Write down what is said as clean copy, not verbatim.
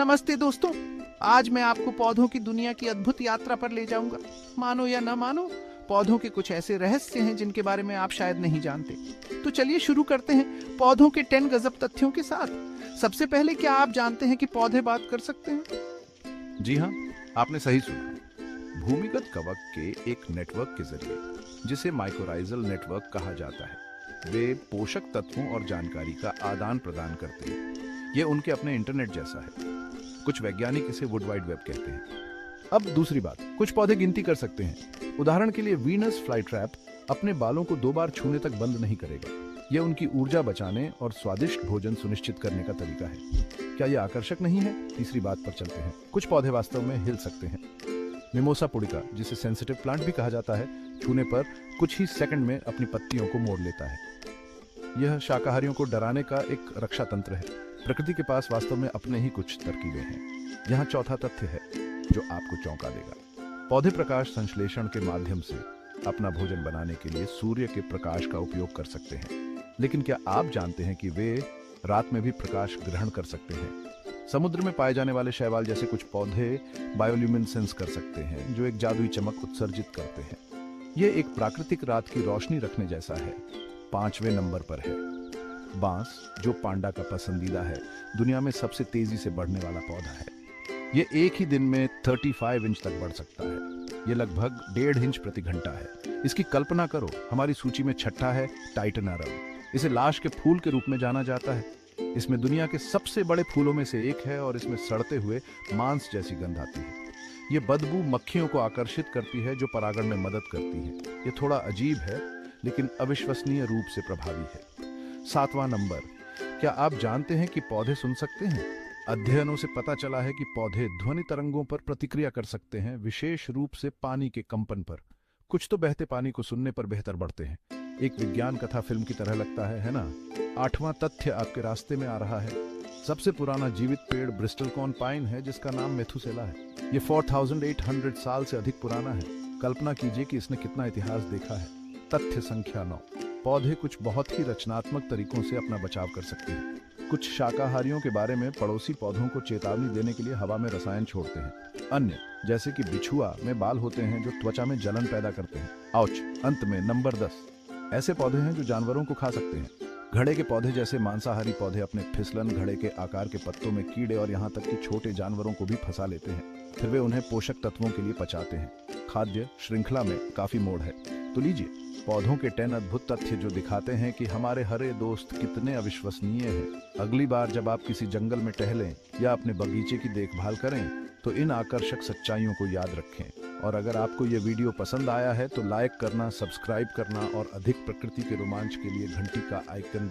नमस्ते दोस्तों। आज मैं आपको पौधों की दुनिया की अद्भुत यात्रा पर ले जाऊंगा। मानो या न मानो, पौधों के कुछ ऐसे रहस्य हैं जिनके बारे में आप शायद नहीं जानते। तो चलिए शुरू करते हैं पौधों के 10 गजब तथ्यों के साथ। सबसे पहले, क्या आप जानते हैं कि पौधे बात कर सकते हैं? जी हाँ, आपने सही सुना। भूमिगत कवक के एक नेटवर्क के जरिए, जिसे माइकोराइजल नेटवर्क कहा जाता है, वे पोषक तत्वों और जानकारी का आदान प्रदान करते हैं। ये उनके अपने इंटरनेट जैसा है। कुछ वैज्ञानिक इसे वुड वाइड वेब कहते हैं। अब दूसरी बात, कुछ पौधे गिनती कर सकते हैं। उदाहरण के लिए वीनस फ्लाईट्रैप अपने बालों को 2 बार छूने तक बंद नहीं करेगा। यह उनकी ऊर्जा बचाने और स्वादिष्ट भोजन सुनिश्चित करने का तरीका है। क्या यह आकर्षक नहीं है? तीसरी बात पर चलते हैं। कुछ पौधे वास्तव में हिल सकते हैं। मिमोसा पुडिका, जिसे सेंसिटिव प्लांट भी कहा जाता है, छूने पर कुछ ही सेकंड में अपनी पत्तियों को मोड़ लेता है। यह शाकाहारियों को डराने का एक रक्षा तंत्र है। प्रकृति के पास वास्तव में अपने ही कुछ तरकीबें हैं। यहाँ चौथा तथ्य है जो आपको चौंका देगा। पौधे प्रकाश संश्लेषण के माध्यम से अपना भोजन बनाने के लिए सूर्य के प्रकाश का उपयोग कर सकते हैं। लेकिन क्या आप जानते हैं कि वे रात में भी प्रकाश ग्रहण कर सकते हैं? समुद्र में पाए जाने वाले शैवाल जैसे कुछ पौधे बायोल्यूमिनेसेंस कर सकते हैं, जो एक जादुई चमक उत्सर्जित करते हैं। यह एक प्राकृतिक रात की रोशनी रखने जैसा है। 5वें नंबर पर है बांस, जो पांडा का पसंदीदा है। दुनिया में सबसे तेजी से बढ़ने वाला पौधा है। ये एक ही दिन में 35 इंच तक बढ़ सकता है। ये लगभग 1.5 इंच प्रति घंटा है। इसकी कल्पना करो। हमारी सूची में छठा है टाइटनारम। इसे लाश के फूल के रूप में जाना जाता है। इसमें दुनिया के सबसे बड़े फूलों में से एक है और इसमें सड़ते हुए मांस जैसी गंध आती है। ये बदबू मक्खियों को आकर्षित करती है, जो परागण में मदद करती है। ये थोड़ा अजीब है, लेकिन अविश्वसनीय रूप से प्रभावी है। 7वां नंबर, क्या आप जानते हैं कि पौधे सुन सकते हैं? अध्ययनों से पता चला है कि पौधे ध्वनि तरंगों पर प्रतिक्रिया कर सकते हैं, विशेष रूप से पानी के कंपन पर। कुछ तो बहते पानी को सुनने पर बेहतर बढ़ते हैं। एक विज्ञान कथा फिल्म की तरह लगता है ना? 8वां तथ्य आपके रास्ते में आ रहा है। सबसे पुराना जीवित पेड़ ब्रिस्टल पाइन है, जिसका नाम मेथुसेला है। ये 4800 साल से अधिक पुराना है। कल्पना कीजिए कि इसने कितना इतिहास देखा है। तथ्य संख्या 9, पौधे कुछ बहुत ही रचनात्मक तरीकों से अपना बचाव कर सकते हैं। कुछ शाकाहारियों के बारे में पड़ोसी पौधों को चेतावनी देने के लिए हवा में रसायन छोड़ते हैं। अन्य, जैसे कि बिछुआ में बाल होते हैं जो त्वचा में जलन पैदा करते हैं। आउच। अंत में नंबर 10, ऐसे पौधे हैं जो जानवरों को खा सकते हैं। घड़े के पौधे जैसे मांसाहारी पौधे अपने फिसलन घड़े के आकार के पत्तों में कीड़े और यहाँ तक कि छोटे जानवरों को भी फंसा लेते हैं। फिर वे उन्हें पोषक तत्वों के लिए पचाते हैं। खाद्य श्रृंखला में काफी मोड़ है। तो लीजिए, पौधों के 10 अद्भुत तथ्य जो दिखाते हैं कि हमारे हरे दोस्त कितने अविश्वसनीय हैं। अगली बार जब आप किसी जंगल में टहलें या अपने बगीचे की देखभाल करें, तो इन आकर्षक सच्चाइयों को याद रखें। और अगर आपको ये वीडियो पसंद आया है तो लाइक करना, सब्सक्राइब करना और अधिक प्रकृति के रोमांच के लिए घंटी का आइकन